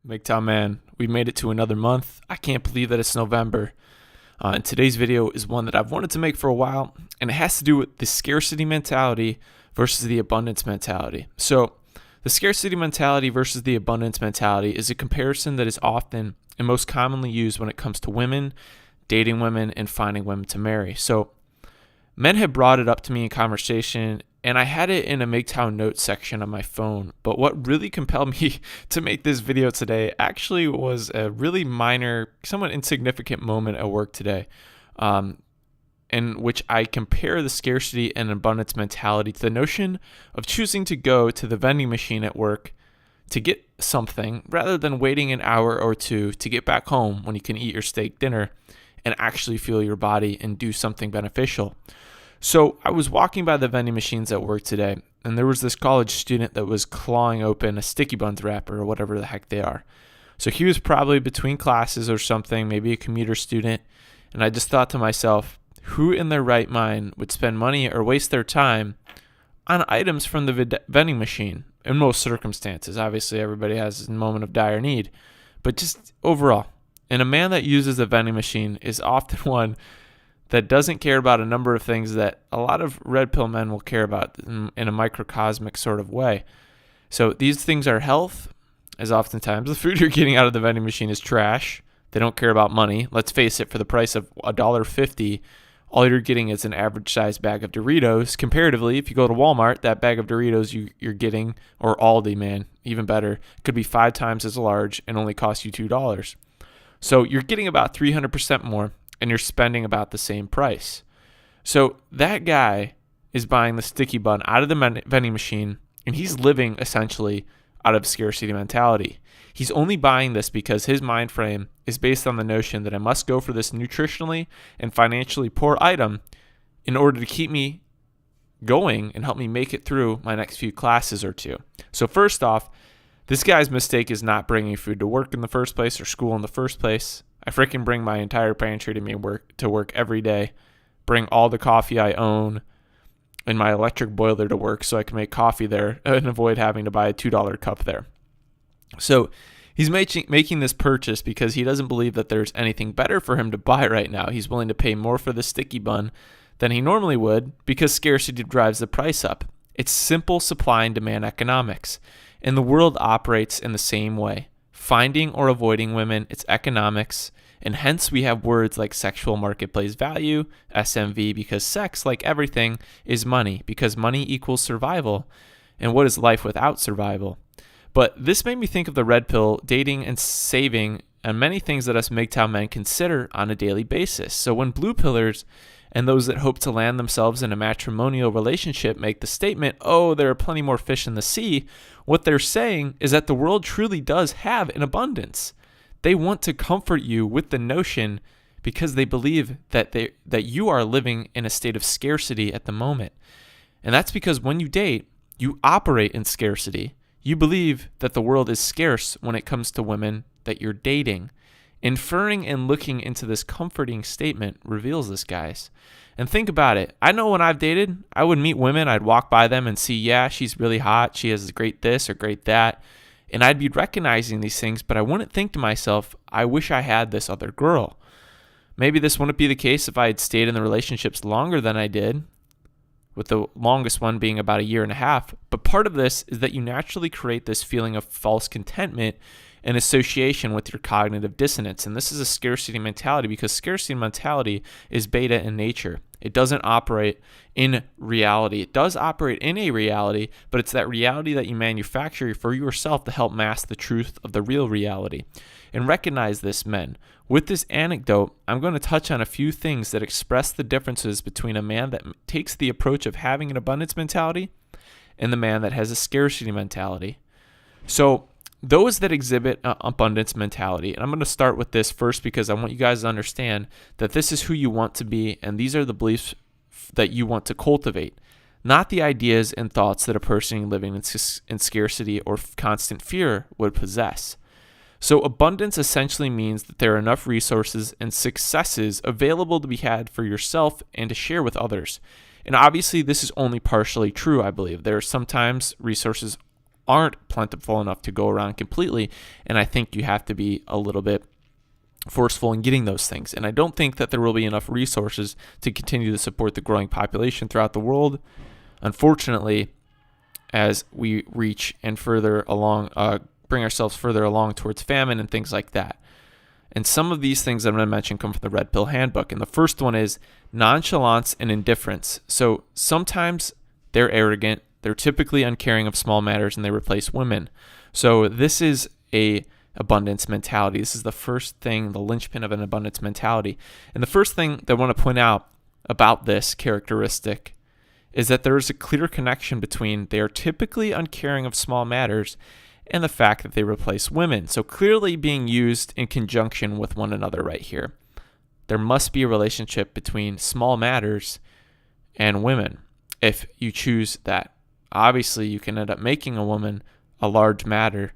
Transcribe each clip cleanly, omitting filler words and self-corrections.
MGTOW man, we made it to another month. I can't believe that it's November. And today's video is one that I've wanted to make for a while, and it has to do with the scarcity mentality versus the abundance mentality. So the scarcity mentality versus the abundance mentality is a comparison that is often and most commonly used when it comes to women, dating women, and finding women to marry. So men have brought it up to me in conversation, and I had it in a MGTOW notes section on my phone. But what really compelled me to make this video today actually was a really minor, somewhat insignificant moment at work today, in which I compare the scarcity and abundance mentality to the notion of choosing to go to the vending machine at work to get something rather than waiting an hour or two to get back home when you can eat your steak dinner and actually fuel your body and do something beneficial. So I was walking by the vending machines at work today, and there was this college student that was clawing open a sticky buns wrapper or whatever the heck they are. So he was probably between classes or something, maybe a commuter student, and I just thought to myself, who in their right mind would spend money or waste their time on items from the vending machine in most circumstances? Obviously, everybody has a moment of dire need, but just overall. And a man that uses a vending machine is often one that doesn't care about a number of things that a lot of red pill men will care about in a microcosmic sort of way. So these things are health, as oftentimes the food you're getting out of the vending machine is trash. They don't care about money. Let's face it, for the price of $1.50, all you're getting is an average size bag of Doritos. Comparatively, if you go to Walmart, that bag of Doritos you're getting, or Aldi, man, even better, could be 5 times as large and only cost you $2. So you're getting about 300% more, and you're spending about the same price. So that guy is buying the sticky bun out of the vending machine, and he's living essentially out of scarcity mentality. He's only buying this because his mind frame is based on the notion that I must go for this nutritionally and financially poor item in order to keep me going and help me make it through my next few classes or two. So first off, this guy's mistake is not bringing food to work in the first place or school in the first place. I freaking bring my entire pantry to work every day, bring all the coffee I own and my electric boiler to work so I can make coffee there and avoid having to buy a $2 cup there. So he's making this purchase because he doesn't believe that there's anything better for him to buy right now. He's willing to pay more for the sticky bun than he normally would because scarcity drives the price up. It's simple supply and demand economics, and the world operates in the same way. Finding or avoiding women, it's economics, and hence we have words like sexual marketplace value, SMV, because sex, like everything, is money, because money equals survival, and what is life without survival? But this made me think of the red pill, dating and saving, and many things that us MGTOW men consider on a daily basis. So when blue pillars and those that hope to land themselves in a matrimonial relationship make the statement, oh, there are plenty more fish in the sea, what they're saying is that the world truly does have an abundance. They want to comfort you with the notion because they believe that you are living in a state of scarcity at the moment. And that's because when you date, you operate in scarcity. You believe that the world is scarce when it comes to women that you're dating. Inferring and looking into this comforting statement reveals this, guys. And think about it. I know when I've dated, I would meet women, I'd walk by them and see, yeah, she's really hot, she has great this or great that, and I'd be recognizing these things, but I wouldn't think to myself, I wish I had this other girl. Maybe this wouldn't be the case if I had stayed in the relationships longer than I did, with the longest one being about 1.5 years. But part of this is that you naturally create this feeling of false contentment and association with your cognitive dissonance. And this is a scarcity mentality because scarcity mentality is beta in nature. It doesn't operate in reality. It does operate in a reality, but it's that reality that you manufacture for yourself to help mask the truth of the real reality. And recognize this, men. With this anecdote, I'm going to touch on a few things that express the differences between a man that takes the approach of having an abundance mentality and the man that has a scarcity mentality. So those that exhibit an abundance mentality, and I'm going to start with this first because I want you guys to understand that this is who you want to be, and these are the beliefs that you want to cultivate, not the ideas and thoughts that a person living in scarcity or constant fear would possess. So abundance essentially means that there are enough resources and successes available to be had for yourself and to share with others. And obviously this is only partially true, I believe. There are sometimes resources aren't plentiful enough to go around completely. And I think you have to be a little bit forceful in getting those things. And I don't think that there will be enough resources to continue to support the growing population throughout the world, unfortunately, as we reach and further along, bring ourselves further along towards famine and things like that. And some of these things I'm going to mention come from the Red Pill Handbook. And the first one is nonchalance and indifference. So sometimes they're arrogant, they're typically uncaring of small matters, and they replace women. So this is a abundance mentality. This is the first thing, the linchpin of an abundance mentality. And the first thing that I want to point out about this characteristic is that there is a clear connection between they are typically uncaring of small matters and the fact that they replace women. So clearly being used in conjunction with one another right here. There must be a relationship between small matters and women if you choose that. Obviously, you can end up making a woman a large matter,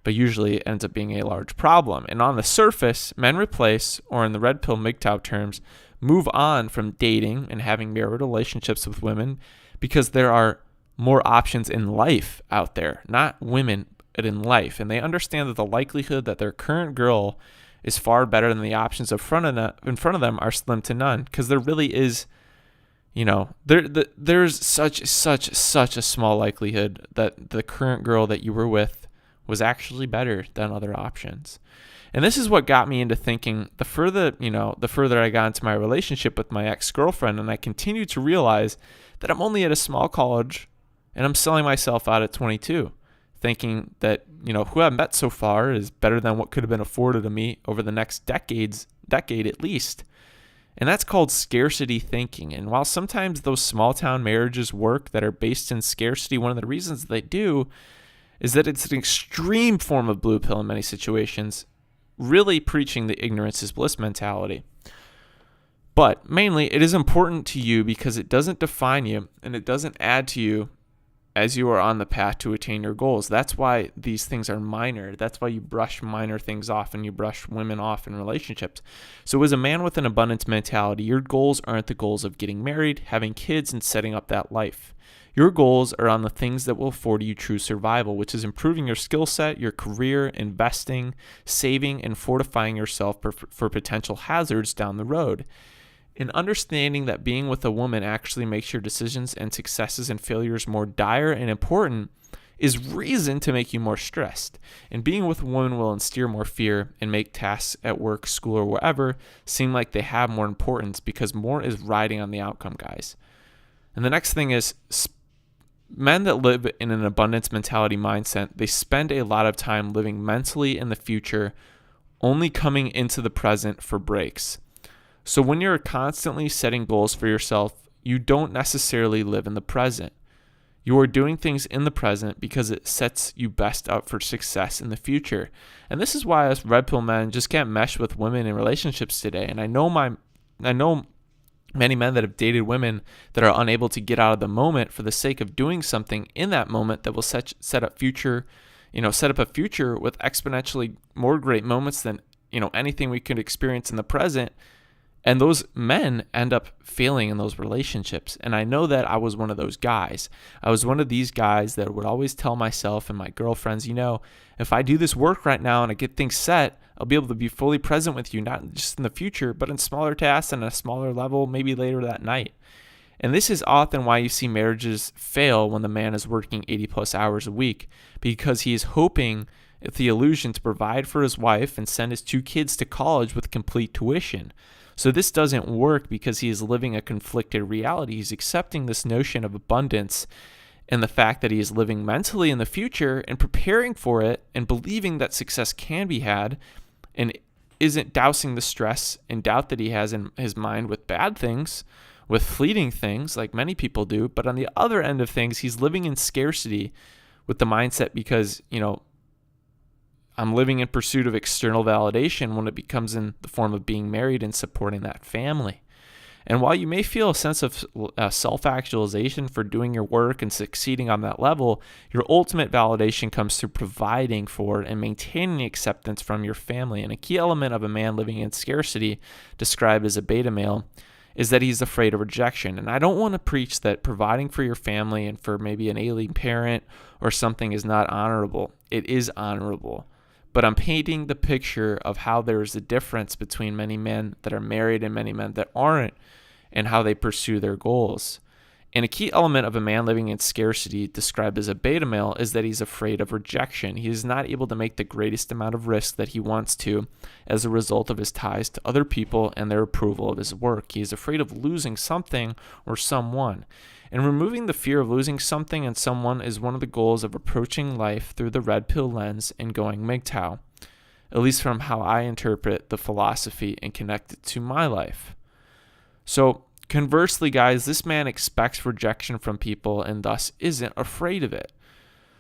but usually it ends up being a large problem. And on the surface, men replace, or in the Red Pill MGTOW terms, move on from dating and having marital relationships with women because there are more options in life out there, not women, but in life. And they understand that the likelihood that their current girl is far better than the options in front of them are slim to none, because there really is, there's such a small likelihood that the current girl that you were with was actually better than other options. And this is what got me into thinking the further I got into my relationship with my ex-girlfriend, and I continued to realize that I'm only at a small college and I'm selling myself out at 22, thinking that, who I've met so far is better than what could have been afforded to me over the next decade at least. And that's called scarcity thinking. And while sometimes those small town marriages work that are based in scarcity, one of the reasons they do is that it's an extreme form of blue pill in many situations, really preaching the ignorance is bliss mentality. But mainly, it is important to you because it doesn't define you and it doesn't add to you as you are on the path to attain your goals. That's why these things are minor. That's why you brush minor things off and you brush women off in relationships. So as a man with an abundance mentality, your goals aren't the goals of getting married, having kids, and setting up that life. Your goals are on the things that will afford you true survival, which is improving your skill set, your career, investing, saving, and fortifying yourself for potential hazards down the road. And understanding that being with a woman actually makes your decisions and successes and failures more dire and important is reason to make you more stressed. And being with a woman will instill more fear and make tasks at work, school, or wherever seem like they have more importance because more is riding on the outcome, guys. And the next thing is men that live in an abundance mentality mindset, they spend a lot of time living mentally in the future, only coming into the present for breaks. So when you're constantly setting goals for yourself, you don't necessarily live in the present. You are doing things in the present because it sets you best up for success in the future. And this is why us red pill men just can't mesh with women in relationships today. And I know many men that have dated women that are unable to get out of the moment for the sake of doing something in that moment that will set up a future with exponentially more great moments than anything we could experience in the present. And those men end up failing in those relationships. And I know that I was one of those guys. I was one of these guys that would always tell myself and my girlfriends, if I do this work right now and I get things set, I'll be able to be fully present with you, not just in the future, but in smaller tasks and a smaller level, maybe later that night. And this is often why you see marriages fail when the man is working 80 plus hours a week, because he is hoping with the illusion to provide for his wife and send his 2 kids to college with complete tuition. So this doesn't work because he is living a conflicted reality. He's accepting this notion of abundance and the fact that he is living mentally in the future and preparing for it and believing that success can be had, and isn't dousing the stress and doubt that he has in his mind with bad things, with fleeting things like many people do. But on the other end of things, he's living in scarcity with the mindset because, I'm living in pursuit of external validation when it becomes in the form of being married and supporting that family. And while you may feel a sense of self-actualization for doing your work and succeeding on that level, your ultimate validation comes through providing for and maintaining acceptance from your family. And a key element of a man living in scarcity, described as a beta male, is that he's afraid of rejection. And I don't want to preach that providing for your family and for maybe an ailing parent or something is not honorable. It is honorable. But I'm painting the picture of how there's a difference between many men that are married and many men that aren't, and how they pursue their goals. And a key element of a man living in scarcity, described as a beta male, is that he's afraid of rejection. He is not able to make the greatest amount of risk that he wants to as a result of his ties to other people and their approval of his work. He is afraid of losing something or someone. And removing the fear of losing something and someone is one of the goals of approaching life through the red pill lens and going MGTOW, at least from how I interpret the philosophy and connect it to my life. So conversely, guys, this man expects rejection from people and thus isn't afraid of it.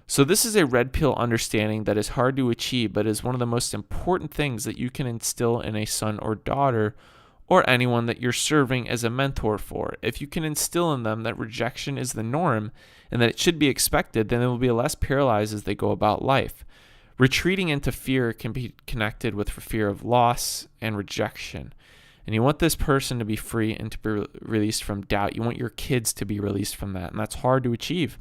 So this is a red pill understanding that is hard to achieve, but is one of the most important things that you can instill in a son or daughter or anyone that you're serving as a mentor for. If you can instill in them that rejection is the norm and that it should be expected, then they will be less paralyzed as they go about life. Retreating into fear can be connected with fear of loss and rejection. And you want this person to be free and to be released from doubt. You want your kids to be released from that, and that's hard to achieve.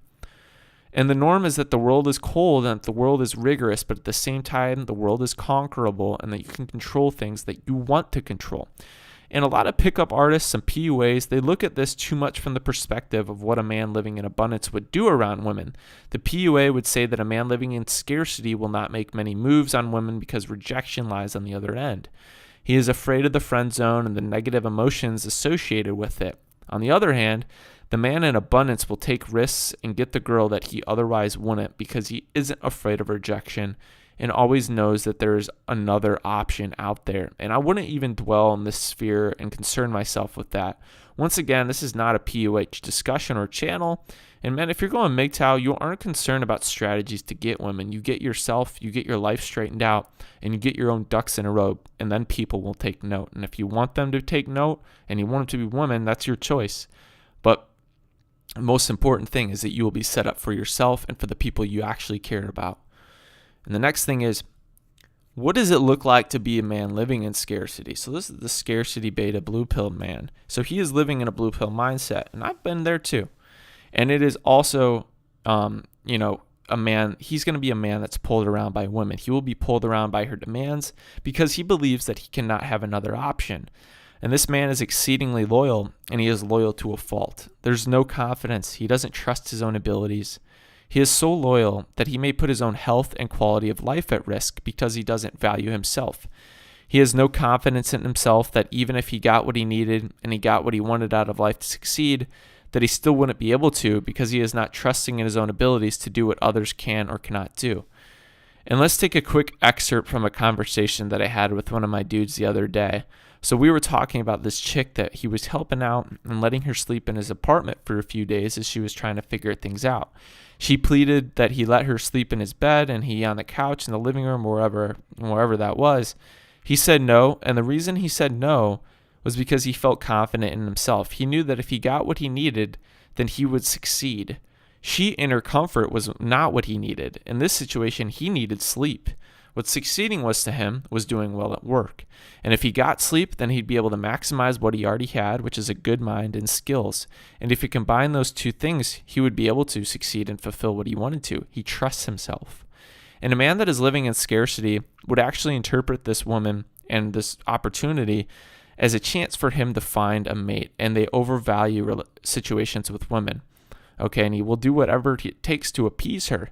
And the norm is that the world is cold and that the world is rigorous, but at the same time, the world is conquerable and that you can control things that you want to control. And a lot of pickup artists and PUAs, they look at this too much from the perspective of what a man living in abundance would do around women. The PUA would say that a man living in scarcity will not make many moves on women because rejection lies on the other end. He is afraid of the friend zone and the negative emotions associated with it. On the other hand, the man in abundance will take risks and get the girl that he otherwise wouldn't because he isn't afraid of rejection and always knows that there's another option out there. And I wouldn't even dwell on this sphere and concern myself with that. Once again, this is not a PUH discussion or channel. And man, if you're going MGTOW, you aren't concerned about strategies to get women. You get yourself, you get your life straightened out, and you get your own ducks in a row, and then people will take note. And if you want them to take note and you want them to be women, that's your choice. But the most important thing is that you will be set up for yourself and for the people you actually care about. And the next thing is, what does it look like to be a man living in scarcity? So this is the scarcity beta blue pill man. So he is living in a blue pill mindset, and I've been there too. And it is also, a man, he's going to be a man that's pulled around by women. He will be pulled around by her demands because he believes that he cannot have another option. And this man is exceedingly loyal, and he is loyal to a fault. There's no confidence. He doesn't trust his own abilities. He is so loyal that he may put his own health and quality of life at risk because he doesn't value himself. He has no confidence in himself that even if he got what he needed and he got what he wanted out of life to succeed, that he still wouldn't be able to because he is not trusting in his own abilities to do what others can or cannot do. And let's take a quick excerpt from a conversation that I had with one of my dudes the other day. So we were talking about this chick that he was helping out and letting her sleep in his apartment for a few days as she was trying to figure things out. She pleaded that he let her sleep in his bed and he on the couch in the living room or wherever that was. He said no, and the reason he said no was because he felt confident in himself. He knew that if he got what he needed, then he would succeed. She, in her comfort, was not what he needed. In this situation, he needed sleep. What succeeding was to him was doing well at work. And if he got sleep, then he'd be able to maximize what he already had, which is a good mind and skills. And if he combined those two things, he would be able to succeed and fulfill what he wanted to. He trusts himself. And a man that is living in scarcity would actually interpret this woman and this opportunity as a chance for him to find a mate. And they overvalue situations with women. Okay, and he will do whatever it takes to appease her.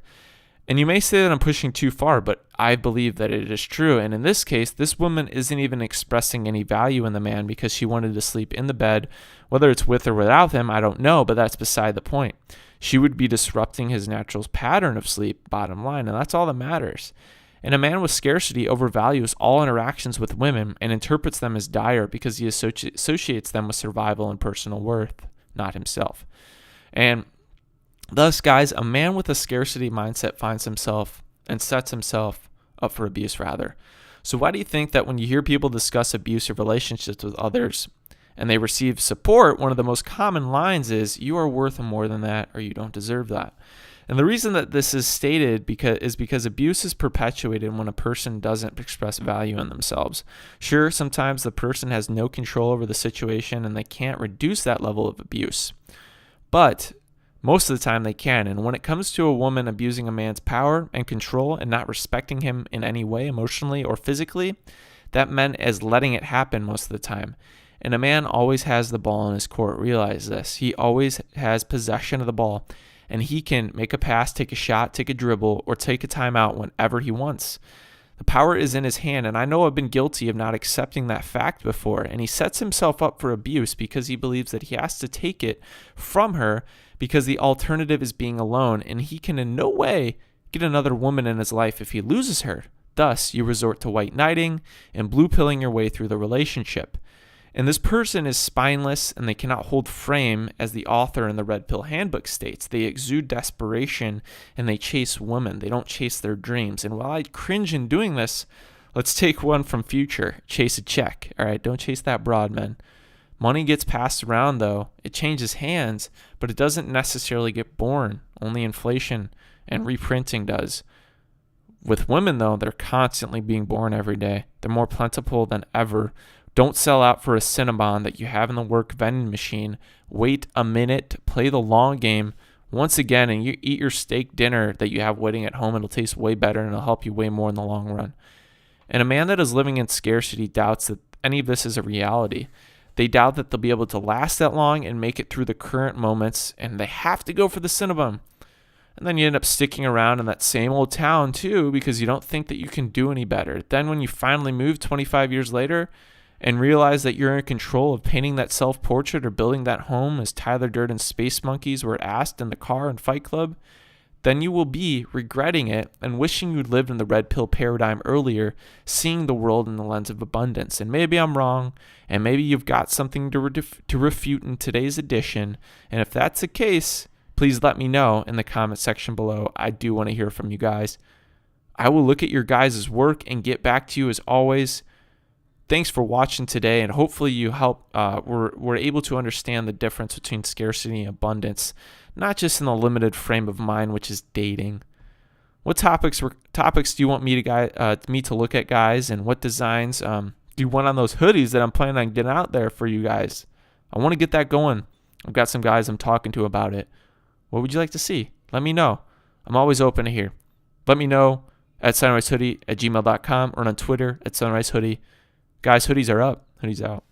And you may say that I'm pushing too far, but I believe that it is true. And in this case, this woman isn't even expressing any value in the man because she wanted to sleep in the bed. Whether it's with or without him, I don't know, but that's beside the point. She would be disrupting his natural pattern of sleep, bottom line, and that's all that matters. And a man with scarcity overvalues all interactions with women and interprets them as dire because he associates them with survival and personal worth, not himself. And thus, guys, a man with a scarcity mindset finds himself and sets himself up for abuse, rather. So why do you think that when you hear people discuss abusive relationships with others and they receive support, one of the most common lines is, "You are worth more than that," or "You don't deserve that"? And the reason that this is stated is because abuse is perpetuated when a person doesn't express value in themselves. Sure, sometimes the person has no control over the situation and they can't reduce that level of abuse. But most of the time they can. And when it comes to a woman abusing a man's power and control and not respecting him in any way, emotionally or physically, that meant as letting it happen most of the time. And a man always has the ball in his court. Realize this. He always has possession of the ball. And he can make a pass, take a shot, take a dribble, or take a timeout whenever he wants. The power is in his hand, and I know I've been guilty of not accepting that fact before. And he sets himself up for abuse because he believes that he has to take it from her because the alternative is being alone, and he can in no way get another woman in his life if he loses her. Thus, you resort to white knighting and blue pilling your way through the relationship. And this person is spineless and they cannot hold frame, as the author in the Red Pill Handbook states. They exude desperation and they chase women. They don't chase their dreams. And while I cringe in doing this, let's take one from Future. Chase a check. All right, don't chase that broad, man. Money gets passed around, though. It changes hands, but it doesn't necessarily get born. Only inflation and reprinting does. With women, though, they're constantly being born every day. They're more plentiful than ever. Don't sell out for a Cinnabon that you have in the work vending machine. Wait a minute, play the long game once again, and you eat your steak dinner that you have waiting at home. It'll taste way better and it'll help you way more in the long run. And a man that is living in scarcity doubts that any of this is a reality. They doubt that they'll be able to last that long and make it through the current moments, and they have to go for the Cinnabon. And then you end up sticking around in that same old town too because you don't think that you can do any better. Then when you finally move 25 years later, and realize that you're in control of painting that self-portrait or building that home as Tyler Durden's Space Monkeys were asked in the car in Fight Club, then you will be regretting it and wishing you'd lived in the red pill paradigm earlier, seeing the world in the lens of abundance. And maybe I'm wrong, and maybe you've got something to refute in today's edition. And if that's the case, please let me know in the comment section below. I do want to hear from you guys. I will look at your guys' work and get back to you as always. Thanks for watching today, and hopefully you we're able to understand the difference between scarcity and abundance, not just in the limited frame of mind, which is dating. What topics do you want me to look at, guys, and what designs do you want on those hoodies that I'm planning on getting out there for you guys? I want to get that going. I've got some guys I'm talking to about it. What would you like to see? Let me know. I'm always open to hear. Let me know at sunrisehoodie@gmail.com or on Twitter at sunrisehoodie. Guys, hoodies are up. Hoodies out.